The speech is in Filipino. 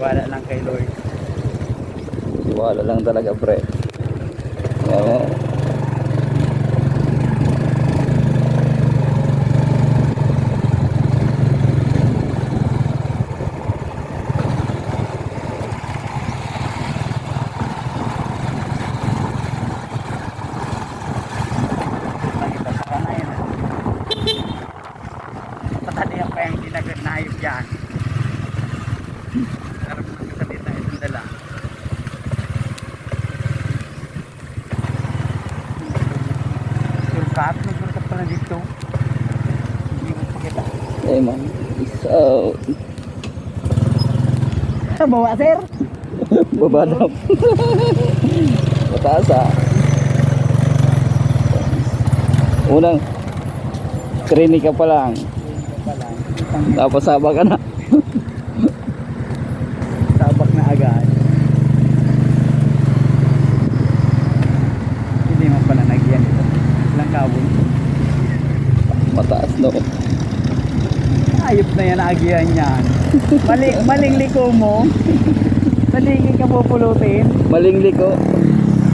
Wala lang kay Lord. Wala lang talaga, pre. Oo. Nakita na yun. Patalihan pa yung dinagat na hayop dyan. Harap mo sa dito na itong dala. Surkat pala dito. Hindi mo pakita. Eh, man. Peace out. Bawa sir. Babadap. Mataas ah. Unang krinik ka pa lang. Tapos sabak ka na. Sabak na agad. Hindi mo pala nagyan ito. Ilang kabon. Mataas no. Ayop na yan, agihan yan. Maling liko mo. Paligid ka pupulutin. Maling liko.